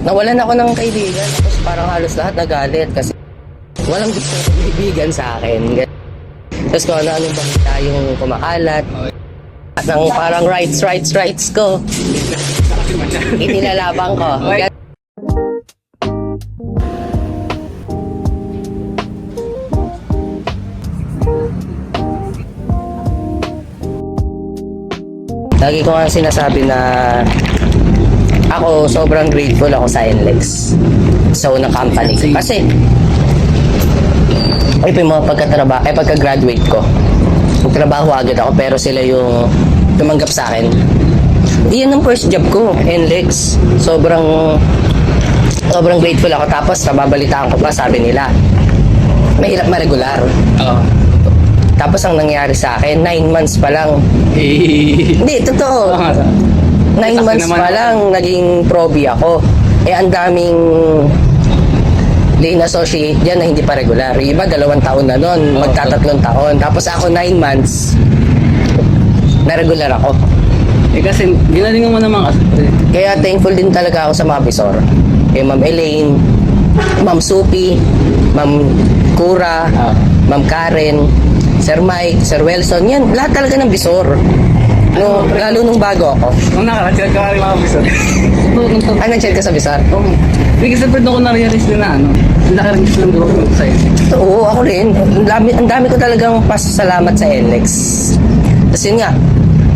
Nawalan ako ng kaibigan, tapos parang halos lahat nagalit kasi walang gusto ng kaibigan sa akin. Tapos kung ano-anong balita yung kumakalat. At ang parang rights ko, inilalabang ko. Lagi ko nga sinasabi na ako sobrang grateful ako sa NLEX sa unang company. Kasi ay pa yung mga pagka-graduate ko. Magtrabaho agad ako pero sila yung tumanggap sa akin. Iyan ang first job ko, NLEX. Sobrang grateful ako. Tapos nababalitaan ko pa, sabi nila mahirap ma-regular. Tapos ang nangyari sa akin, 9 months pa lang. Hindi, totoo. 9 months pa lang, naging proby ako. Eh, ang daming lane associate dyan na hindi pa regular. Yung iba, 2 taon na nun, magta-3 taon. Tapos ako, 9 months, na-regular ako. Eh kasi, ginalingan mo naman kasi. Kaya thankful din talaga ako sa mga bisor. Kay Ma'am Elaine, Ma'am Supi, Ma'am Kura, Ma'am Karen, Sir Mike, Sir Wilson, yan, lahat talaga ng bisor. No, lalo nung bago ako. Nung nakarachat ka rin mga bisor. Ay, nag-chat ka sa bisor? Hindi kasi doon ko na-realize din na nakaringis lang doon sa'yo. Oo, ako rin. Ang dami ko talagang pasasalamat sa NLEX. Tapos yun nga,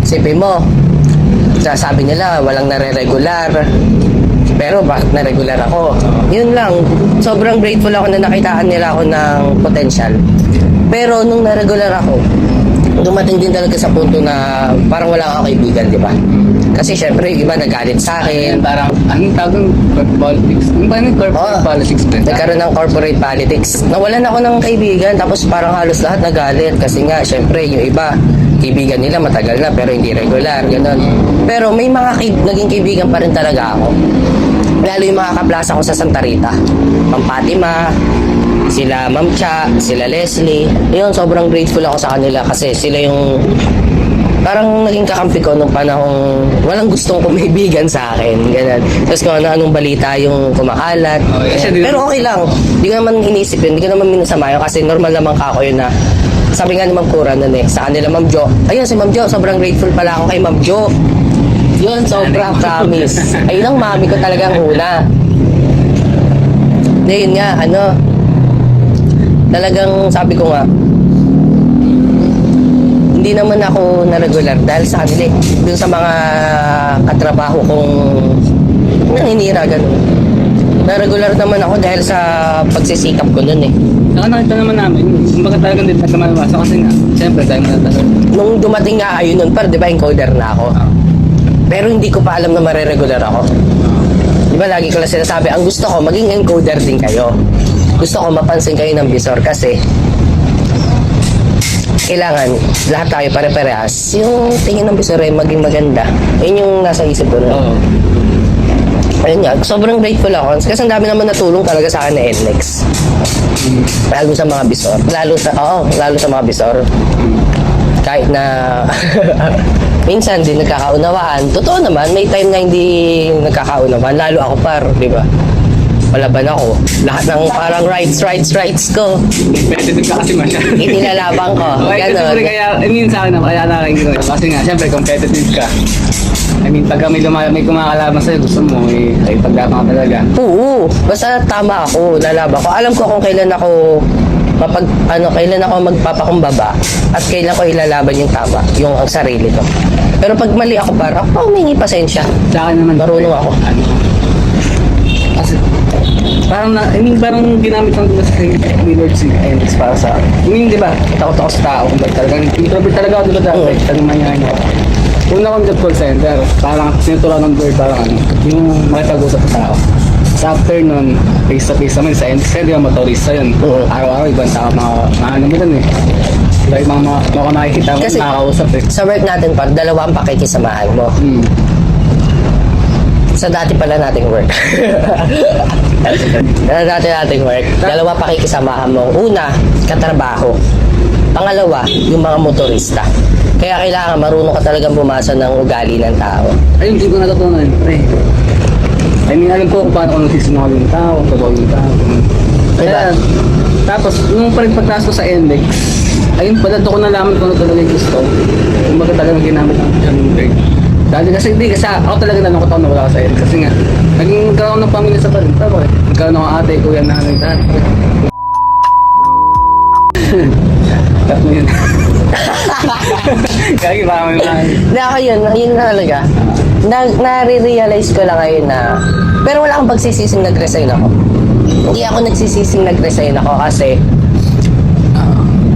isipin mo, sabi nila walang nare-regular. Pero bakit na-regular ako? Yun lang, sobrang grateful ako na nakitaan nila ako ng potential. Pero nung na-regular ako, dumating din talaga sa punto na parang wala akong kaibigan, di ba? Kasi syempre, yung iba nagalit sa akin. Parang, anong tawag ng corporate politics? Yung ba yung corporate politics? Nagkaroon ng corporate politics. Nawalan ako ng kaibigan, tapos parang halos lahat nagalit. Kasi nga, syempre, yung iba, kaibigan nila matagal na, pero hindi regular, gano'n. Pero may mga naging kaibigan pa rin talaga ako. Lalo yung mga kaplasa ko sa Santa Rita. Ma'am Fatima, sila Ma'am Cha, sila Leslie. Yun, sobrang grateful ako sa kanila kasi sila yung parang naging kakampi ko nung panahong walang gustong kumaibigan sa akin. Ganun. Tapos kung ano-anong balita yung kumakalat. Pero okay lang. Hindi ko naman inisip yun. Hindi ko naman minasama yun kasi normal naman kako yun na sabi nga ni Ma'am Kura nun eh, sa kanila Ma'am Jo. Ayun si Ma'am Jo, sobrang grateful pala ako kay Ma'am Jo. Yun, sobrang promise. Ayun ang mami ko talagang una. Yun nga, talagang sabi ko nga, hindi naman ako na-regular dahil sa kanila dun sa mga katrabaho kong naninira, gano'n. Na-regular naman ako dahil sa pagsisikap ko nun eh. Nakita naman namin, kumbaga talagang din nagkamalabasa kasi nga, siyempre tayo na talaga. Nung dumating nga ayun nun, di ba encoder na ako? Pero hindi ko pa alam na mariregular ako. Di ba lagi ko lang sinasabi, ang gusto ko, maging encoder din kayo. Gusto ko mapansin kayo ng bisor kasi kailangan lahat tayo pare-parehas. Yung tingin ng bisor ay maging maganda. Yun yung nasa isip ko na. Ayun nga, sobrang grateful ako. Kasi ang dami naman natulong talaga sa akin na NLEX. Lalo sa mga bisor. Lalo sa mga bisor. Kahit na minsan din nagkakaunawaan. Totoo naman, may time na hindi nagkakaunawaan. Lalo ako di ba? Palaban ako. Lahat ng parang rights ko. Competitive ka kasi masyado. Inilalabang ko. Ganon. Kaya, sa akin na, kaya nakakinggan ko. Kasi nga, siyempre, competitive ka. Pagka may kumakalaban sa'yo, gusto mo, ay paglaban ka talaga. Oo. Basta tama ako, lalaban ko. Alam ko kung kailan ako kailan ako magpapakumbaba at kailan ko ilalaban yung tama, yung ang sarili ko. Pero pag mali ako parang, humingi pasensya. Sa akin naman, marunong ako. Kasi, parang ginamit lang diba sa ni Lord si NLEX para sa di ba, takot ako sa tao. Talagang, introvert talaga ako diba dati. Talagang manyahin ako. Una akong job call center, parang sinutulan ng Lord, parang yung makipag-usap sa tao. Sa after nun, face-to-face naman sa NLEX, kaya di ba motorista yun. Araw-araw, ibang tao, mga mo dun eh. Diba, ibang mga makikita mo, nakakausap eh. Sa work natin pa, 2 ang pakikisamahan mo. Sa dati pala nating work. nating work. 2 pakikisamahan mo. Una, katrabaho. Pangalawa, yung mga motorista. Kaya kailangan marunong ka talagang bumasa ng ugali ng tao. Ayun, hindi ko natutunan. I mean, alam ko kung paano ako nagsisinungaling yung tao, kung totoo yung tao. Kaya, tapos, nung pagtaas ko sa index, ayun pala, doon ko nalaman kung ano talaga yung gusto. Kung baga talagang ginamit ang word. Dati kasi, kasi ako talaga nalungkot ako nawala ko sa index. Kasi nga, naging nagkaroon ng pamilya sa parin. Tapos, nagkaroon ako ate, kuya, nanay, dad. Tatlo yun. Kaya ba may mga... Hindi ako yun na talaga. Nare-realize ko lang ngayon na, pero wala akong pagsisising nag-resign ako. Hindi ako nagsisising nag-resign ako kasi,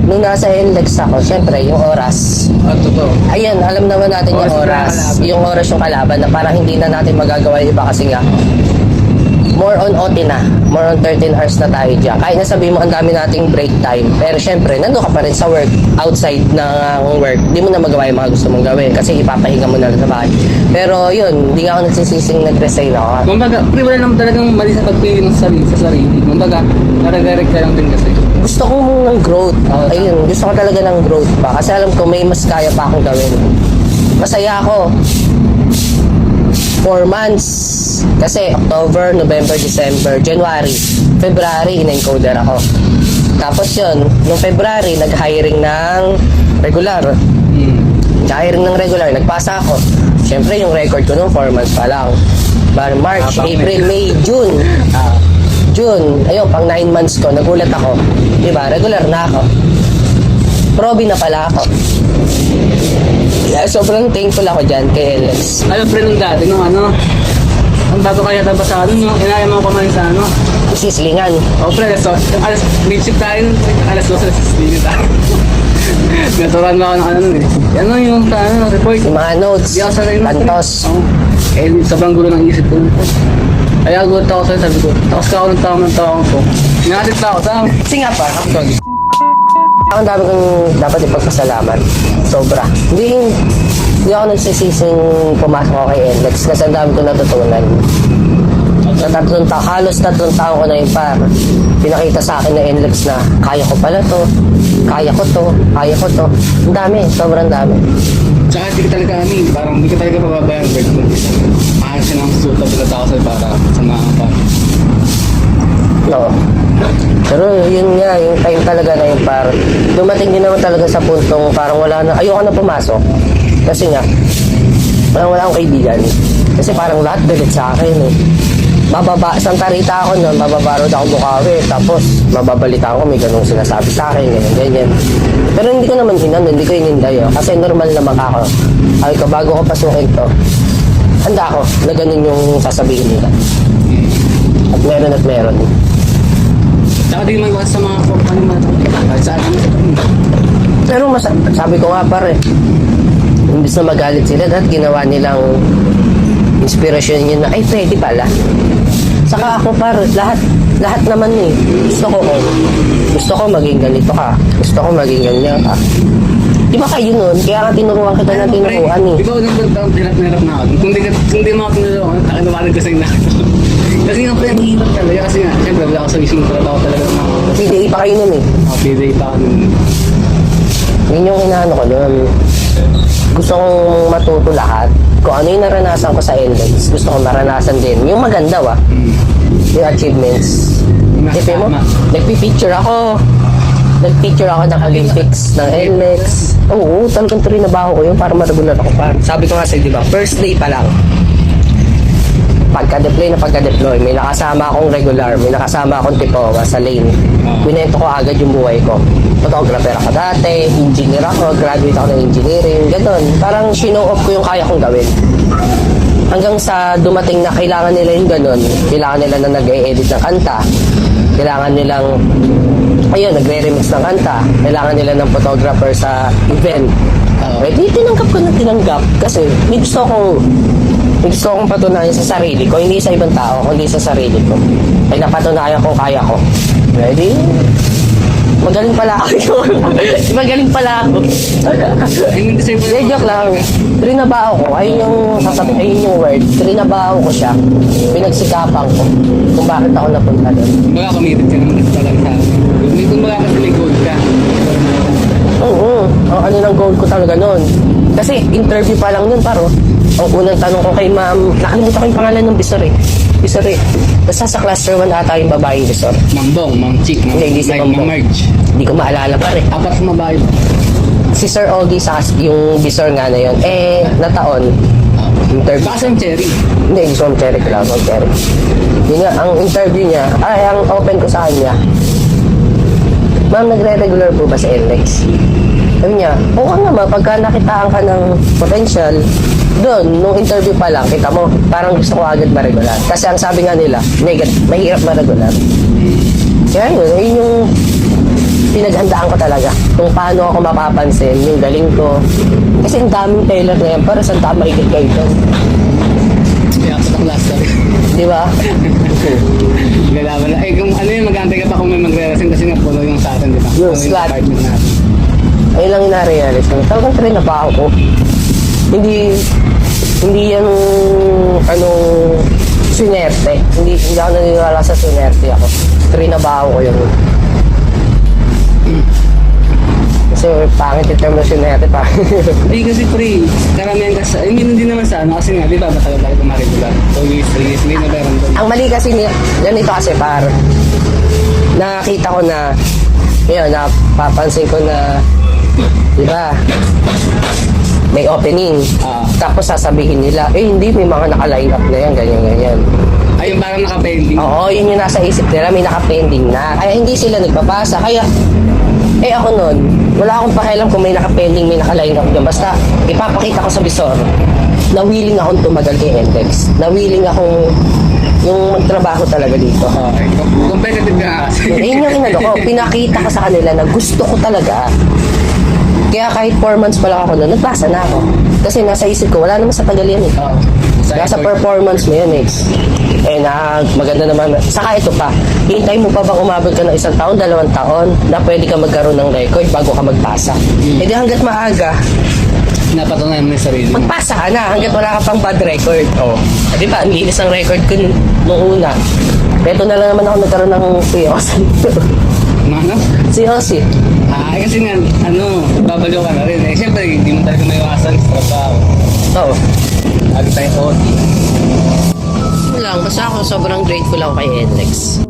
nung nasa NLEX ako, syempre, yung oras. Totoo. Ayun, alam naman natin yung Oras oras. yung Yung oras yung kalaban na parang hindi na natin magagawa yung iba kasi nga, more on OT na. More on 13 hours na tayo dyan. Kahit nasabihin mo ang dami nating break time. Pero syempre, nandun ka pa rin sa work. Outside ng work. Hindi mo na magawa yung mga gusto mong gawin. Kasi ipapahinga mo na lang sa bahay. Pero yun, hindi nga ako nagsisising nag-resign ako. Kumbaga, wala naman talagang mali sa pagpili ng sarili. Kumbaga, naragarek ka lang din kasi. Gusto ko ng growth. Ayun, gusto ko talaga ng growth pa. Kasi alam ko may mas kaya pa akong gawin. Masaya ako. 4 months. Kasi October, November, December, January, February, in-encoder ako. Tapos yun, nung February, nag-hiring ng regular. Nag-hiring ng regular, nagpasa ako. Siyempre, yung record ko nung 4 months pa lang. March, April, May, June. June, ayun, pang 9 months ko, nagulat ako. Diba, regular na ako. Proby na pala ako. Sobrang thankful ako dyan kay LX. Alam, pre, nung dati, nung ano, ang bago kaya taba sa ano, yung inaya mo kumain sa ano. Sislingan. O, pre, alas, midship tayo, alas 12, alas 16 tayo. Naturan mo ako ng ano nun eh. Ano yung report? Yung mga notes, Di ako sanay nun, pre. pantos. Oo. Eh, sobrang gulo ng isip ko. Kaya gulat ako sa'yo, sabi ko, takas ka ako ng tao ko. Inatit pa ako, tama. Kasi nga pa, ang dami kong dapat ipagpasalamat. Sobra. Hindi ako nagsisising pumasok ako kay NLEX kasi ang dami kong natutunan. Sa halos 3 taon ko na yung pinakita sa akin ng NLEX na kaya ko pala to, kaya ko to, kaya ko to. Ang dami, sobrang dami. Tsaka hindi ka talaga parang hindi ka talaga pababayang bird mo. Ayos siya ng suta talaga ako sa'yo para sa mga No. Pero yun nga, yung time talaga na yung dumating din naman talaga sa puntong parang wala na, ayoko na pumasok. Kasi nga, parang wala akong kaibigan. Kasi parang lahat galit sa akin eh. Isang tarita ako nun, bababarod ako Bukawi, tapos mababalita ko may ganung sinasabi sa akin, ganyan. Pero hindi ko naman hindi ko ininday kasi normal naman ako. Ay ko, bago ko pasukin to, handa ako na ganun yung sasabihin nila. At meron. Tsaka di naman iwas sa mga company kahit saan naman sa company. Pero sabi ko nga pare, imbis na magalit sila, dahil ginawa nilang inspirasyon yun na, ay pwede pala. Saka ako pare, lahat naman eh. Gusto ko maging ganito ka. Gusto ko maging ganyan ka. Di ba kayo nun? Kaya nga tinuruan kita na tinuruan eh. Di ba unang taon, hirap na ako. Kung di mo ako tinuruan, takinuwanan ko sa'yo na. Kasi nga pre, ang hirap talaga. Kasi nga, siyempre, wala ako sa isang trabaho talaga. PDA pa kayo nun eh. PDA pa ako nun. Yun yung inaano ko nun. Gusto kong matuto lahat. Kung ano yung naranasan ko sa NLEX, gusto kong maranasan din. Yung maganda yung achievements. Isipin mo, nagpipicture ako ng Olympics, ng NLEX. Oo, talagang trinabaho ko yun para maregular ako pa. Sabi ko nga sa'yo, di ba, first day pa lang, pagka-deploy, may nakasama akong regular, may nakasama akong tipowa sa lane. Binento ko agad yung buhay ko. Photographer ako dati, engineer ako, graduate ako ng engineering, gano'n. Parang show off ko yung kaya kong gawin. Hanggang sa dumating na kailangan nila yung gano'n, kailangan nila na nag-e-edit ng kanta, kailangan nilang, nagre-remix ng kanta, kailangan nila ng photographer sa event. Di tinanggap ko na tinanggap kasi may gusto kong patunayan sa sarili ko, hindi sa ibang tao, kundi sa sarili ko. Ay napatunayan kong kaya ko. Ready? Magaling pala ako. Magaling pala ako. Joke lang. Trinabaho ko. Ayun yung word. Trinabaho ko siya. Pinagsikapan ko. Kung bakit ako napunta doon. Kumbaga committed ka naman talaga sa akin. Kumbaga kasi may goal ka. Oo. Ano ng goal ko talaga noon. Kasi interview pa lang nun paro. Ang unang tanong ko kay ma'am, nakalimutan ko yung pangalan ng bisor eh. Bisor eh. Basta sa cluster 1 ata yung babaeng bisor. Mambong, Mang Chick, Hindi si Mambong. Marge. Hindi ko maalala pa rin. Apat na babae. Si Sir Ogie sa yung bisor nga na yun. Na taon, interview. Baka sa Cherry. Hindi, gusto kong Cherry ko lang. Cherry. Yun nga, ang interview niya, ang open ko sa kanya, ma'am, nagre-regular po ba sa NLEX? Sabi niya, oo naman, pagka nakitaan ka ng potential, doon, nung interview pa lang, kita mo, parang gusto ko agad ma-regular. Kasi ang sabi nga nila, mahirap ma-regular. Kaya yun yung pinaghandaan ko talaga. Kung paano ako mapapansin, yung galing ko. Kasi ang daming tailor na yan, para saan tama ikit kayo doon. Kaya apat na cluster. Di ba? Galaban na. Kung ano yun, mag-aantay ka pa kung may magre-resign kasi nga puno yung sa atin, di ba? Yung Puno slot. apartment natin. Ayun lang yung na-realize ko. Talagang train na pa ako. Hindi yan sinerte. Hindi ako naniniwala sa sinerte ako. Trinabaho ko yun. Kasi pangit yung term na sinerte pa. Hindi kasi pre, karamihan kasi, I mean hindi naman sa ano, kasi nga, di ba, matagal tayo kumaregular. 2 years, 3 years, hindi na meron doon. Ang mali kasi ganito kasi nakita ko na yun, napapansin ko na di ba may opening. Tapos sasabihin nila, hindi, may mga naka-line up na yan, ganyan. Ay, yung parang naka-pending. Oo, yun yung nasa isip nila, may naka-pending na. Kaya hindi sila nagpapasa. Kaya, ako nun, wala akong pakialam kung may naka-pending, may naka-line up dyan. Basta, ipapakita ko sa bisor na willing akong tumagal kay NLEX. Na willing akong yung magtrabaho talaga dito. Okay. Competitive ka kasi. Yun yung inano ko, pinakita ko sa kanila na gusto ko talaga. Kaya kahit 4 months pa lang ako nun, nagpasa na ako. Kasi nasa isip ko, wala naman sa tagal yan eh. Oo. Nasa performance mo yan eh. Maganda naman. Saka ito pa, hintay mo pa bang umabot ka ng 1 taon, 2 taon na pwede ka magkaroon ng record bago ka magpasa? Di hanggat maaga, Napatunayan mo yung sarili mo. magpasa ka na hanggat wala ka pang bad record. Di ba, ang linis ang record ko nung una. Ito na lang naman ako nagkaroon ng COC. Ano? COC. Kasi nga, babaliw ka na rin eh. Siyempre, hindi mo talaga maiwasan sa trabaho. Oo. Lagi tayong OT. Lang, basta ako sobrang grateful ako kay NLEX.